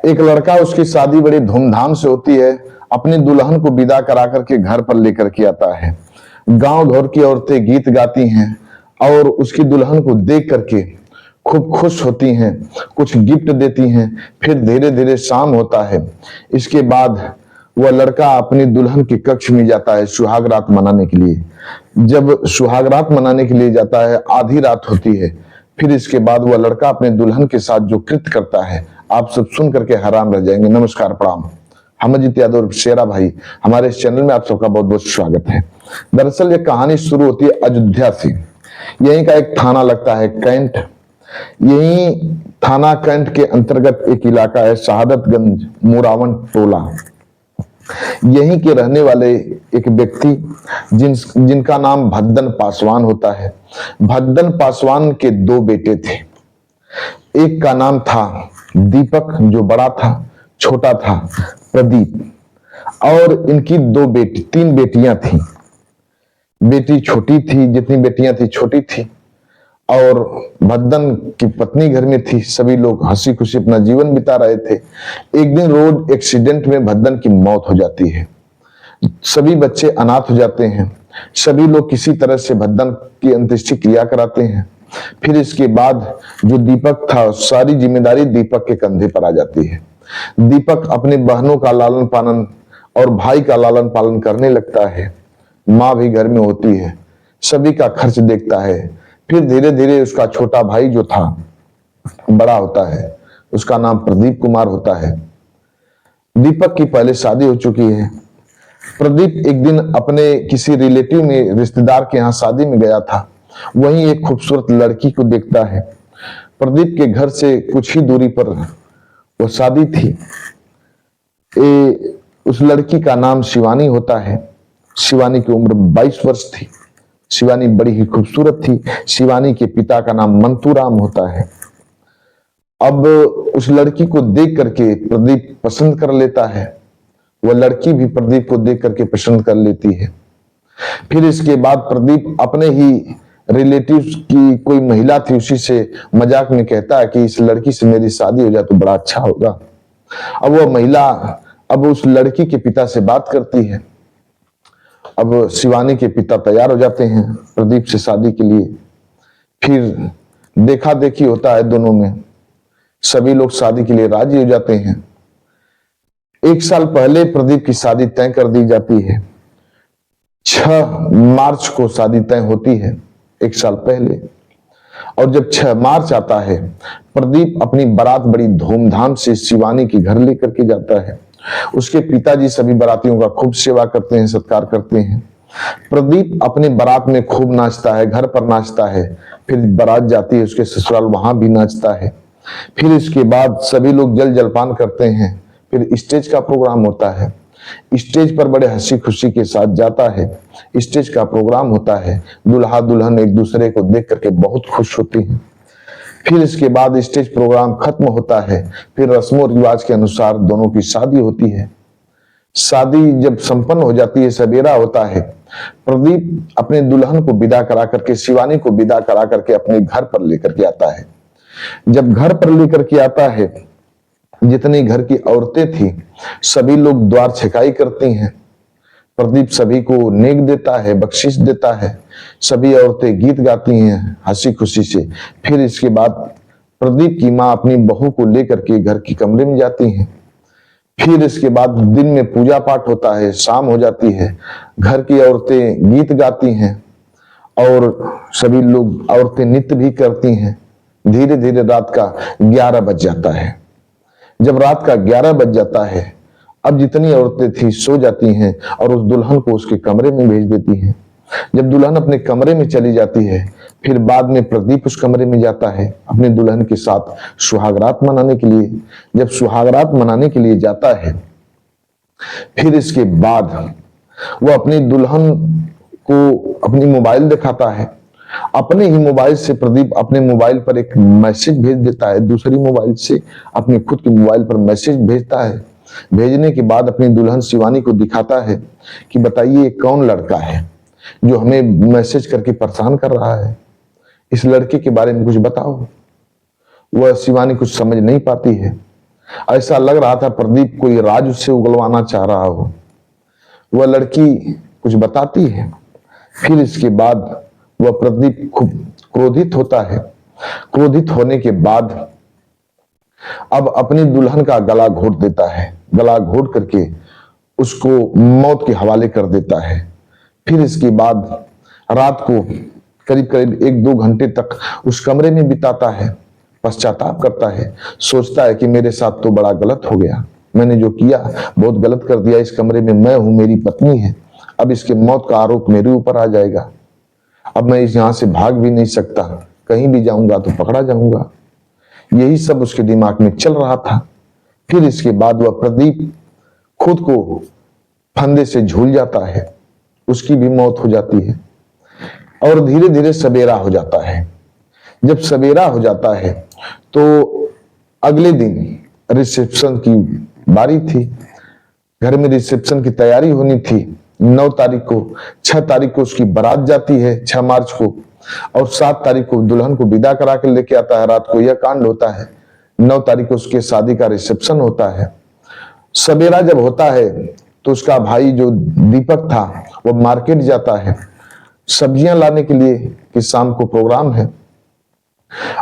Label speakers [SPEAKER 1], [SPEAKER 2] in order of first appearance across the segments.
[SPEAKER 1] एक लड़का, उसकी शादी बड़ी धूमधाम से होती है, अपनी दुल्हन को विदा करा करके घर पर लेकर के आता है। गांव भर की औरतें गीत गाती हैं और उसकी दुल्हन को देख करके खूब खुश होती हैं, कुछ गिफ्ट देती हैं। फिर धीरे धीरे शाम होता है। इसके बाद वह लड़का अपनी दुल्हन के कक्ष में जाता है सुहाग रात मनाने के लिए। जब सुहाग रात मनाने के लिए जाता है, आधी रात होती है। फिर इसके बाद वह लड़का अपने दुल्हन के साथ जो कृत्य करता है, आप सब सुन करके हैरान रह जाएंगे। नमस्कार, प्रणाम। हम अजीत यादव शेरा भाई, हमारे इस चैनल में आप सबका बहुत बहुत स्वागत है। दरअसल ये कहानी शुरू होती है अयोध्या से। यहीं का एक थाना लगता है कैंट। यही थाना कैंट के अंतर्गत एक इलाका है शहादतगंज मोरावन टोला। यहीं के रहने वाले एक व्यक्ति जिनका नाम भद्दन पासवान होता है। भद्दन पासवान के दो बेटे थे। एक का नाम था दीपक, जो बड़ा था, छोटा था प्रदीप। और इनकी तीन बेटियां थी। बेटी छोटी थी, जितनी बेटियां थी छोटी थी। और भद्दन की पत्नी घर में थी। सभी लोग हंसी खुशी अपना जीवन बिता रहे थे। एक दिन रोड एक्सीडेंट में भद्दन की मौत हो जाती है। सभी बच्चे अनाथ हो जाते हैं। सभी लोग किसी तरह से भद्दन की अंत्येष्टि क्रिया कराते हैं। फिर इसके बाद जो दीपक था, सारी जिम्मेदारी दीपक के कंधे पर आ जाती है। दीपक अपने बहनों का लालन पालन और भाई का लालन पालन करने लगता है। माँ भी घर में होती है, सभी का खर्च देखता है। फिर धीरे धीरे उसका छोटा भाई जो था बड़ा होता है। उसका नाम प्रदीप कुमार होता है। दीपक की पहले शादी हो चुकी है। प्रदीप एक दिन अपने किसी रिलेटिव में, रिश्तेदार के यहाँ शादी में गया था। वहीं एक खूबसूरत लड़की को देखता है। प्रदीप के घर से कुछ ही दूरी पर वो शादी थी। उस लड़की का नाम शिवानी होता है। शिवानी की उम्र 22 वर्ष थी। शिवानी बड़ी ही खूबसूरत थी। शिवानी के पिता का नाम मंतूराम होता है। अब उस लड़की को देख करके प्रदीप पसंद कर लेता है। वह लड़की भी प्रदीप को देख करके पसंद कर लेती है। फिर इसके बाद प्रदीप अपने ही रिलेटिव्स की कोई महिला थी, उसी से मजाक में कहता है कि इस लड़की से मेरी शादी हो जाए तो बड़ा अच्छा होगा। अब वह महिला अब उस लड़की के पिता से बात करती है। अब शिवानी के पिता तैयार हो जाते हैं प्रदीप से शादी के लिए। फिर देखा देखी होता है दोनों में। सभी लोग शादी के लिए राजी हो जाते हैं। 1 साल पहले प्रदीप की शादी तय कर दी जाती है। 6 मार्च को शादी तय होती है, 1 साल पहले। और जब 6 मार्च आता है, प्रदीप अपनी बारात बड़ी धूमधाम से शिवानी के घर लेकर के जाता है। उसके पिताजी सभी बारातियों का खूब सेवा करते हैं, सत्कार करते हैं। प्रदीप अपने बारात में खूब नाचता है, घर पर नाचता है। फिर बारात जाती है उसके ससुराल, वहां भी नाचता है। फिर इसके बाद सभी लोग जल जलपान करते हैं। फिर स्टेज का प्रोग्राम होता है। स्टेज पर बड़े हंसी खुशी के साथ जाता है। स्टेज का प्रोग्राम होता है। दूल्हा दुल्हन एक दूसरे को देख करके बहुत खुश होते हैं। फिर इसके बाद स्टेज प्रोग्राम खत्म होता है। फिर रस्मों रिवाज के अनुसार दोनों की शादी होती है। शादी जब संपन्न हो जाती है, सवेरा होता है, प्रदीप अपने दुल्हन को विदा करा करके, शिवानी को विदा करा करके अपने घर पर लेकर के आता है। जब घर पर लेकर के आता है, जितनी घर की औरतें थी सभी लोग द्वार छेकाई करती हैं। प्रदीप सभी को नेक देता है, बख्शिश देता है। सभी औरतें गीत गाती हैं हंसी खुशी से। फिर इसके बाद प्रदीप की माँ अपनी बहू को लेकर के घर के कमरे में जाती हैं। फिर इसके बाद दिन में पूजा पाठ होता है। शाम हो जाती है, घर की औरतें गीत गाती हैं और सभी लोग औरतें नृत्य भी करती हैं। धीरे धीरे रात का 11 बज जाता है। जब रात का 11 बज जाता है, अब जितनी औरतें थी सो जाती हैं और उस दुल्हन को उसके कमरे में भेज देती हैं। जब दुल्हन अपने कमरे में चली जाती है, फिर बाद में प्रदीप उस कमरे में जाता है अपने दुल्हन के साथ सुहागरात मनाने के लिए। जब सुहागरात मनाने के लिए जाता है, फिर इसके बाद वो अपनी दुल्हन को अपनी मोबाइल दिखाता है। अपने ही मोबाइल से प्रदीप अपने मोबाइल पर एक मैसेज भेज देता है। दूसरी मोबाइल से अपने खुद के मोबाइल पर मैसेज भेजता है। भेजने के बाद अपनी दुल्हन शिवानी को दिखाता है कि बताइए कौन लड़का है जो हमें मैसेज करके परेशान कर रहा है, इस लड़के के बारे में कुछ बताओ। वह शिवानी कुछ समझ नहीं पाती है। ऐसा लग रहा था प्रदीप कोई राज उससे उगलवाना चाह रहा हो। वह लड़की कुछ बताती है, फिर इसके बाद वह प्रदीप खूब क्रोधित होता है। क्रोधित होने के बाद अब अपनी दुल्हन का गला घोट देता है, गला घोट करके उसको मौत के हवाले कर देता है। फिर इसके बाद रात को करीब करीब 1-2 घंटे तक उस कमरे में बिताता है, पश्चाताप करता है, सोचता है कि मेरे साथ तो बड़ा गलत हो गया, मैंने जो किया बहुत गलत कर दिया। इस कमरे में मैं हूं, मेरी पत्नी है, अब इसके मौत का आरोप मेरे ऊपर आ जाएगा। अब मैं इस यहां से भाग भी नहीं सकता, कहीं भी जाऊंगा तो पकड़ा जाऊंगा। यही सब उसके दिमाग में चल रहा था। फिर इसके बाद वह प्रदीप खुद को फंदे से झूल जाता है, उसकी भी मौत हो जाती है और धीरे धीरे सवेरा हो जाता है। जब सवेरा हो जाता है तो अगले दिन रिसेप्शन की बारी थी। घर में रिसेप्शन की तैयारी होनी थी 9 तारीख को। 6 तारीख को उसकी बारात जाती है, 6 मार्च को, और 7 तारीख को दुल्हन को विदा करा के लेके आता है। रात को यह कांड होता है। 9 तारीख को उसके शादी का रिसेप्शन होता है। सवेरा जब होता है तो उसका भाई जो दीपक था वो मार्केट जाता है सब्जियां लाने के लिए कि शाम को प्रोग्राम है,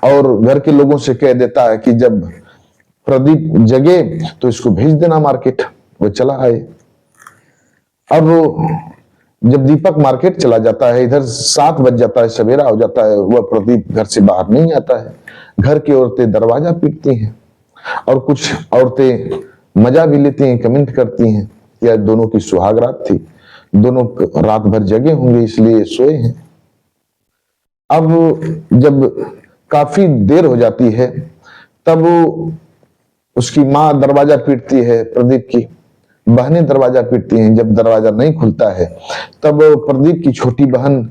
[SPEAKER 1] और घर के लोगों से कह देता है कि जब प्रदीप जगे तो इसको भेज देना मार्केट। वो चला आए। अब जब दीपक मार्केट चला जाता है, इधर 7 बज जाता है, सवेरा हो जाता है, वह प्रदीप घर से बाहर नहीं आता है। घर की औरतें दरवाजा पीटती हैं और कुछ औरतें मजा भी लेती हैं, कमेंट करती हैं कि दोनों की सुहाग रात थी, दोनों रात भर जगे होंगे इसलिए सोए हैं। अब जब काफी देर हो जाती है तब उसकी माँ दरवाजा पीटती है, प्रदीप की बहनें दरवाजा पीटती हैं। जब दरवाजा नहीं खुलता है तब प्रदीप की छोटी बहन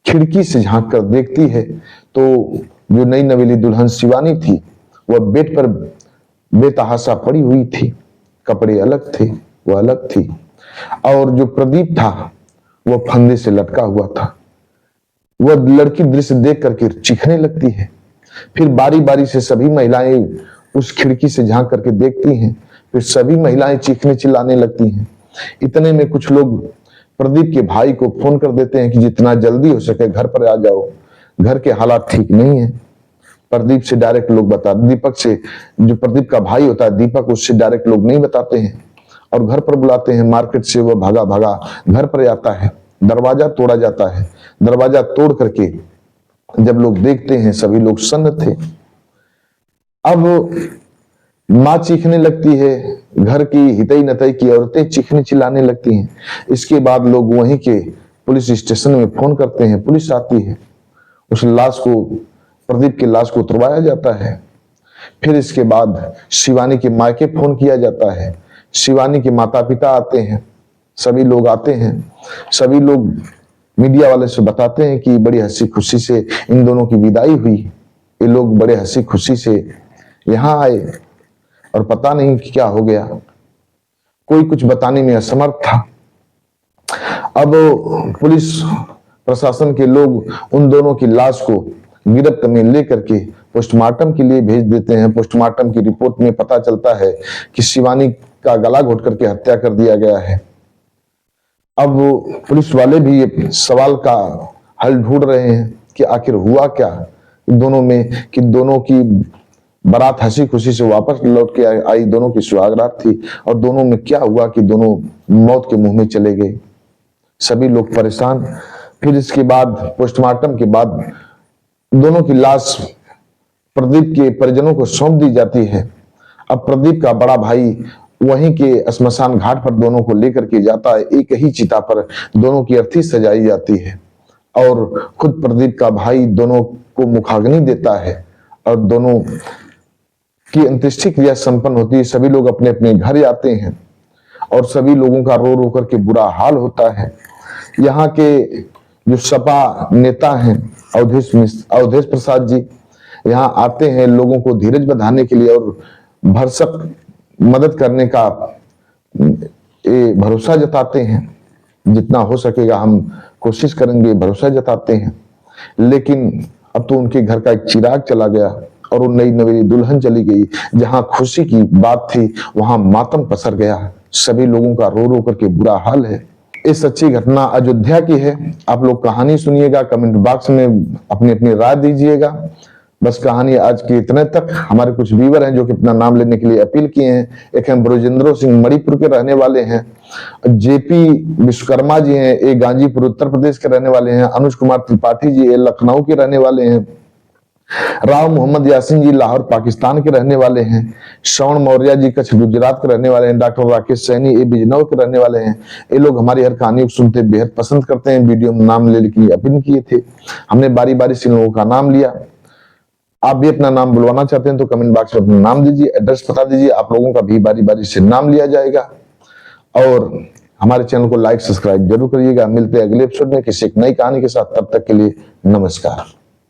[SPEAKER 1] खिड़की से झांक कर देखती है तो जो नई नवेली दुल्हन शिवानी थी वह बेड पर बेतहाशा पड़ी हुई थी। कपड़े अलग थे, वह अलग थी, और जो प्रदीप था वह फंदे से लटका हुआ था। वह लड़की दृश्य देख करके चीखने लगती है। फिर बारी बारी से सभी महिलाएं उस खिड़की से झांक करके देखती हैं। फिर सभी महिलाएं चीखने चिल्लाने लगती हैं। इतने में कुछ लोग प्रदीप के भाई को फोन कर देते हैं कि जितना जल्दी हो सके घर पर आ जाओ, घर के हालात ठीक नहीं है। प्रदीप से डायरेक्ट लोग बता, दीपक से, जो प्रदीप का भाई होता है दीपक, उससे डायरेक्ट लोग नहीं बताते हैं और घर पर बुलाते हैं। मार्केट से वह भागा भागा घर पर आता है, दरवाजा तोड़ा जाता है। दरवाजा तोड़ करके जब लोग देखते हैं सभी लोग सन्न थे। अब माँ चीखने लगती है, घर की हितई नतई की औरतें चीखने चिल्लाने लगती हैं। इसके बाद लोग वहीं के पुलिस स्टेशन में फोन करते हैं, पुलिस आती है, उस लाश को, प्रदीप की लाश को उतरवाया जाता है। फिर इसके बाद शिवानी के मायके फोन किया जाता है। शिवानी के माता पिता आते हैं, सभी लोग आते हैं। सभी लोग मीडिया वाले से बताते हैं कि बड़ी हंसी खुशी से इन दोनों की विदाई हुई। ये लोग बड़े हंसी खुशी से यहाँ आए और पता नहीं कि क्या हो गया, कोई कुछ बताने में असमर्थ था। अब पुलिस प्रशासन के लोग उन दोनों की लाश को गिरफ्त में लेकर के पोस्टमार्टम के लिए भेज देते हैं। पोस्टमार्टम की रिपोर्ट में पता चलता है कि शिवानी का गला घोट करके हत्या कर दिया गया है। अब पुलिस वाले भी ये सवाल का हल ढूंढ रहे हैं कि आखिर हुआ क्या दोनों में, कि दोनों की बारात हंसी खुशी से वापस लौट के आई, दोनों की सुहागरात थी, और दोनों में क्या हुआ कि दोनों मौत के मुंह में चले गए। सभी लोग परेशान। फिर इसके बाद पोस्टमार्टम के बाद दोनों की लाश प्रदीप के परिजनों को सौंप दी जाती है। अब प्रदीप का बड़ा भाई वहीं के श्मशान घाट पर दोनों को लेकर के जाता है। एक ही चिता पर दोनों की अर्थी सजाई जाती है और खुद प्रदीप का भाई दोनों को मुखाग्नि देता है और दोनों की अंत्येष्टि क्रिया संपन्न होती है। सभी लोग अपने अपने घर आते हैं और सभी लोगों का रो रो करके बुरा हाल होता है। यहाँ के जो सपा नेता हैं अवधेश प्रसाद जी यहाँ आते हैं लोगों को धीरज बंधाने के लिए और भरसक मदद करने का भरोसा जताते हैं। जितना हो सकेगा हम कोशिश करेंगे, भरोसा जताते हैं। लेकिन अब तो उनके घर का एक चिराग चला गया और वो नई नवेली दुल्हन चली गई। जहां खुशी की बात थी वहां मातम पसर गया। सभी लोगों का रो रो करके बुरा हाल है। ये सच्ची घटना अयोध्या की है। आप लोग कहानी सुनिएगा, कमेंट बॉक्स में अपनी अपनी राय दीजिएगा। बस कहानी आज की इतने तक। हमारे कुछ व्यूवर हैं जो कि अपना नाम लेने के लिए अपील किए हैं। एक हैं ब्रजेंद्र सिंह, मणिपुर के रहने वाले हैं। जेपी विश्वकर्मा जी हैं, ये गाजीपुर उत्तर प्रदेश के रहने वाले हैं। अनुज कुमार त्रिपाठी जी ये लखनऊ के रहने वाले हैं। राव मोहम्मद यासीन जी लाहौर पाकिस्तान के रहने वाले हैं। श्रवण मौर्य जी कच्छ गुजरात के रहने वाले हैं। डॉक्टर राकेश सैनी ये बिजनौर के रहने वाले हैं। ये लोग हमारी हर कहानी को सुनते बेहद पसंद करते हैं। वीडियो में नाम लेने के लिए अपील किए थे, हमने बारी बारी से इन लोगों का नाम लिया। आप भी अपना नाम बुलवाना चाहते हैं तो कमेंट बॉक्स में अपना नाम दीजिए, एड्रेस बता दीजिए, आप लोगों का भी बारी बारी से नाम लिया जाएगा। और हमारे चैनल को लाइक सब्सक्राइब जरूर करिएगा। मिलते हैं अगले एपिसोड में किसी एक नई कहानी के साथ। तब तक के लिए नमस्कार।